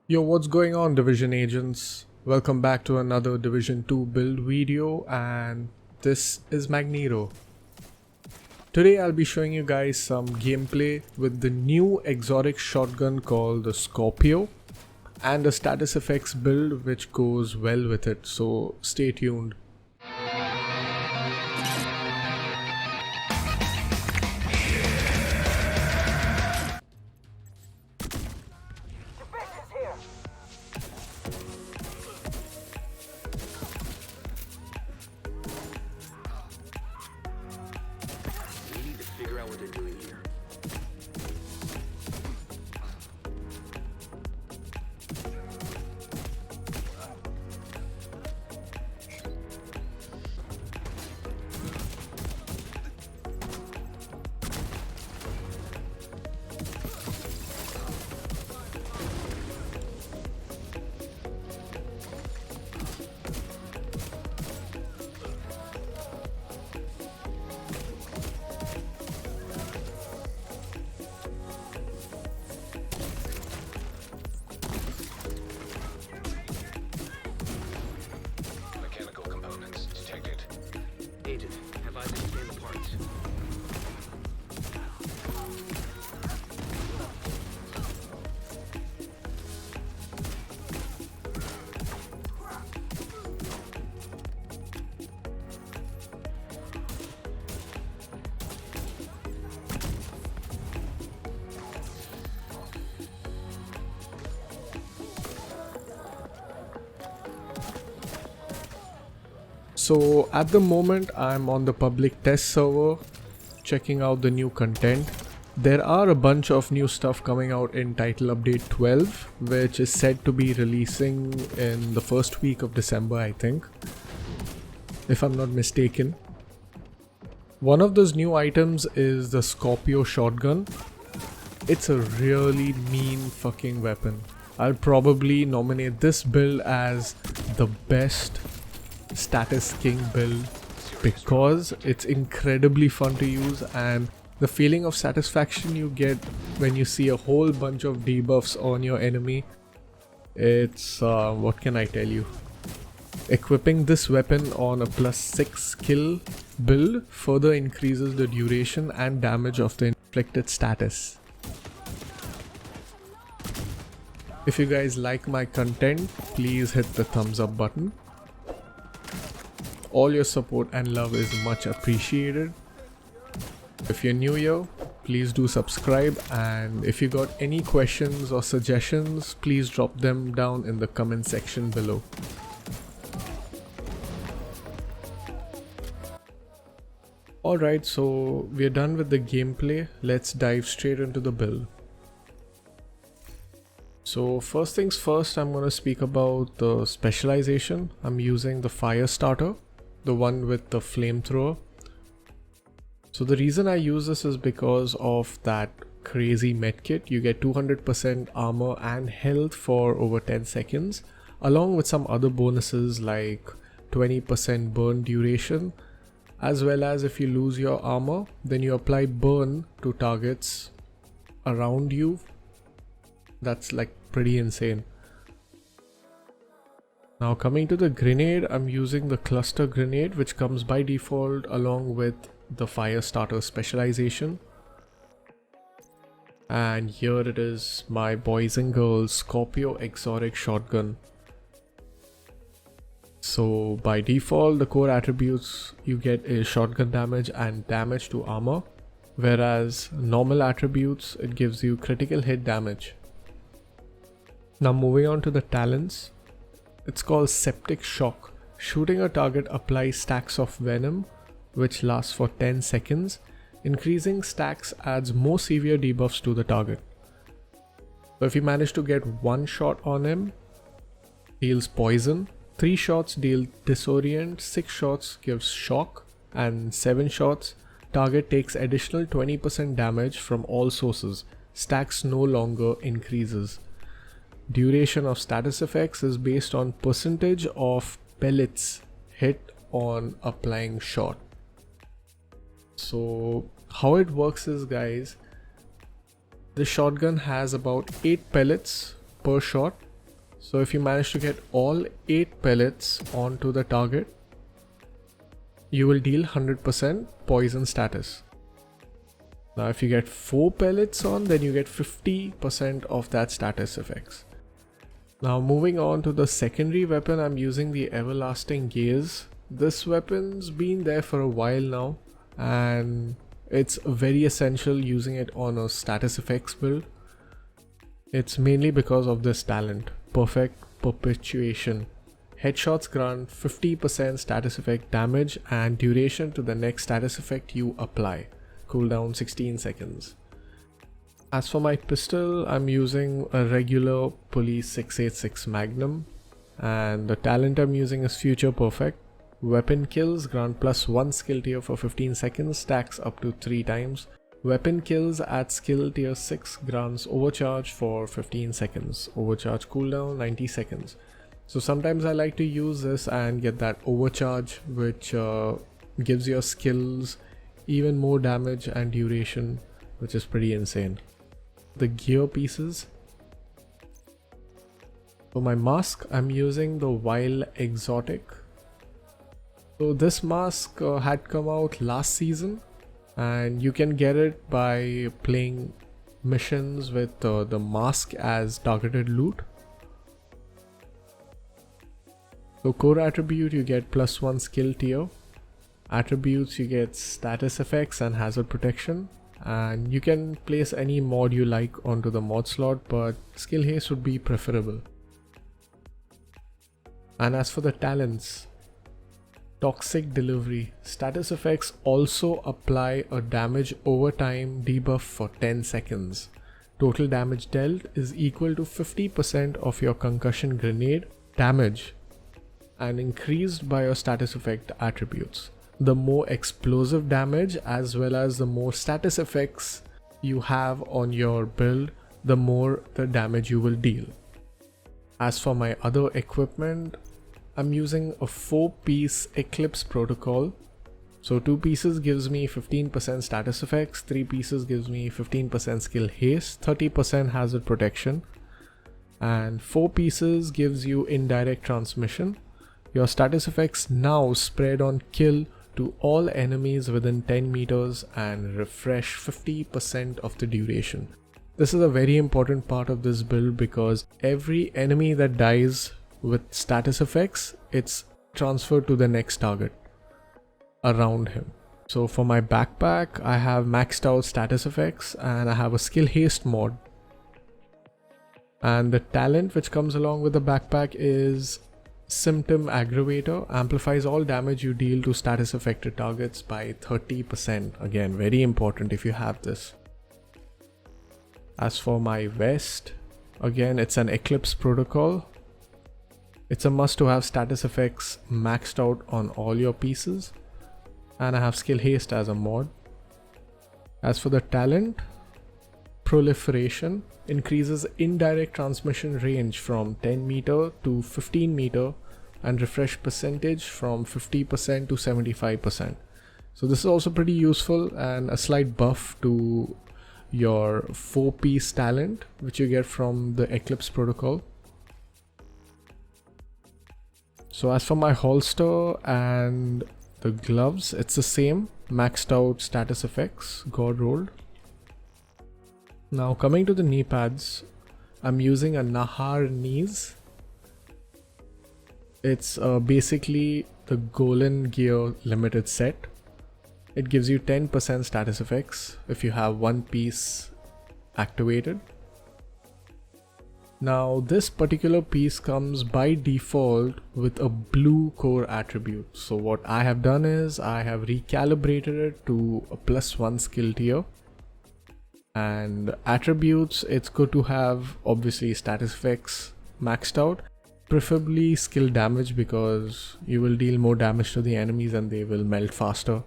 Yo, what's going on, Division agents? Welcome back to another Division 2 build video, and this is Magneto. Today I'll be showing you guys some gameplay with the new exotic shotgun called the Scorpio and a status effects build which goes well with it, so stay tuned. Figure out what they're doing here. Mechanical components detected. Agent, have I scanned the parts? So at the moment I'm on the public test server checking out the new content. There are a bunch of new stuff coming out in title update 12, which is said to be releasing in the first week of December, I think, if I'm not mistaken. One of those new items is the Scorpio shotgun. It's a really mean fucking weapon. I'll probably nominate this build as the best status king build because it's incredibly fun to use, and the feeling of satisfaction you get when you see a whole bunch of debuffs on your enemy, it's what can I tell you. Equipping this weapon on a +6 skill build further increases the duration and damage of the inflicted status. If you guys like my content, please hit the thumbs up button. All your support and love is much appreciated. If you're new here, please do subscribe, and if you got any questions or suggestions, please drop them down in the comment section below. Alright, so we're done with the gameplay. Let's dive straight into the build. So first things first, I'm going to speak about the specialization. I'm using the fire starter, the one with the flamethrower. So the reason I use this is because of that crazy medkit. You get 200% armor and health for over 10 seconds, along with some other bonuses like 20% burn duration, as well as if you lose your armor, then you apply burn to targets around you. That's like pretty insane. Now coming to the grenade, I'm using the cluster grenade, which comes by default along with the fire starter specialization. And here it is, my boys and girls Scorpio exotic shotgun. So by default, the core attributes you get is shotgun damage and damage to armor, whereas normal attributes, it gives you critical hit damage. Now moving on to the talents. It's called Septic Shock. Shooting a target applies stacks of venom, which lasts for 10 seconds. Increasing stacks adds more severe debuffs to the target. So if you manage to get one shot on him, deals poison, 3 shots deal disorient, 6 shots gives shock, and 7 shots, target takes additional 20% damage from all sources. Stacks no longer increases. Duration of status effects is based on percentage of pellets hit on applying shot. So how it works is, guys, the shotgun has about 8 pellets per shot, So if you manage to get all 8 pellets onto the target, you will deal 100% poison status. Now if you get 4 pellets on, then you get 50% of that status effects. Now moving on to the secondary weapon, I'm using the Everlasting Gaze. This weapon's been there for a while now, and it's very essential using it on a status effects build. It's mainly because of this talent, Perfect Perpetuation. Headshots grant 50% status effect damage and duration to the next status effect you apply. Cooldown 16 seconds. As for my pistol, I'm using a regular Police 686 Magnum, and the talent I'm using is Future Perfect. Weapon kills grant +1 skill tier for 15 seconds, stacks up to 3 times. Weapon kills at skill tier 6 grants overcharge for 15 seconds. Overcharge cooldown 90 seconds. So sometimes I like to use this and get that overcharge, which gives your skills even more damage and duration, which is pretty insane. The gear pieces. For my mask, I'm using the Wild Exotic. So this mask had come out last season, and you can get it by playing missions with the mask as targeted loot. So core attribute, you get +1 skill tier. Attributes, you get status effects and hazard protection, and you can place any mod you like onto the mod slot, but skill haste would be preferable. And as for the talents, Toxic Delivery. Status effects also apply a damage over time debuff for 10 seconds. Total damage dealt is equal to 50% of your concussion grenade damage and increased by your status effect attributes. The more explosive damage as well as the more status effects you have on your build, the more the damage you will deal. As for my other equipment, I'm using a 4-piece Eclipse protocol. So 2 pieces gives me 15% status effects, 3 pieces gives me 15% skill haste, 30% hazard protection, and 4 pieces gives you indirect transmission. Your status effects now spread on kill to all enemies within 10 meters and refresh 50% of the duration. This is a very important part of this build because every enemy that dies with status effects, it's transferred to the next target around him. So for my backpack, I have maxed out status effects and I have a skill haste mod. And the talent which comes along with the backpack is Symptom Aggravator. Amplifies all damage you deal to status affected targets by 30%. Again, very important if you have this. As for my vest, again it's an Eclipse protocol. It's a must to have status effects maxed out on all your pieces, and I have skill haste as a mod. As for the talent, Proliferation increases indirect transmission range from 10 meter to 15 meter and refresh percentage from 50% to 75%. So this is also pretty useful and a slight buff to your 4-piece talent which you get from the Eclipse protocol. So as for my holster and the gloves, it's the same, maxed out status effects, god rolled. Now coming to the knee pads, I'm using a Nahar knees. It's basically the Golan gear limited set. It gives you 10% status effects if you have 1 piece activated. Now this particular piece comes by default with a blue core attribute. So what I have done is I have recalibrated it to a +1 skill tier. And attributes, it's good to have obviously status effects maxed out, preferably skill damage because you will deal more damage to the enemies and they will melt faster.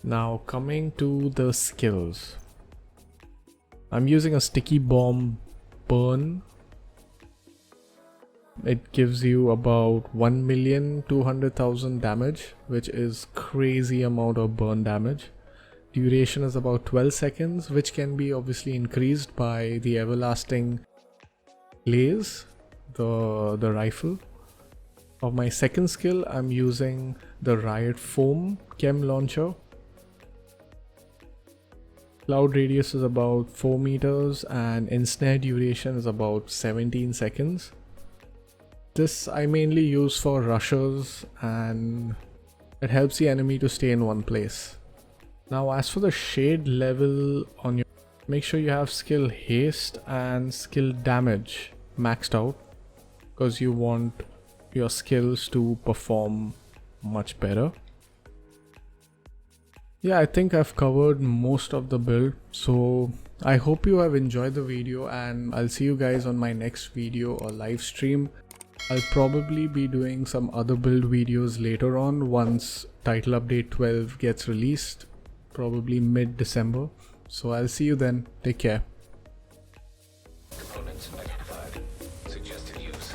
Now coming to the skills, I'm using a sticky bomb burn. It gives you about 1,200,000 damage, which is crazy amount of burn damage. duration is about 12 seconds, which can be obviously increased by the everlasting blaze, the rifle. For my second skill, I'm using the Riot Foam Chem Launcher. Cloud radius is about 4 meters and ensnare duration is about 17 seconds. This I mainly use for rushers and it helps the enemy to stay in one place. Now as for the shade level on your, make sure you have skill haste and skill damage maxed out, because you want your skills to perform much better. Yeah, I think I've covered most of the build, so I hope you have enjoyed the video and I'll see you guys on my next video or live stream. I'll probably be doing some other build videos later on once title update 12 gets released, probably mid-December. So I'll see you then. Take care. Components identified. Suggested use.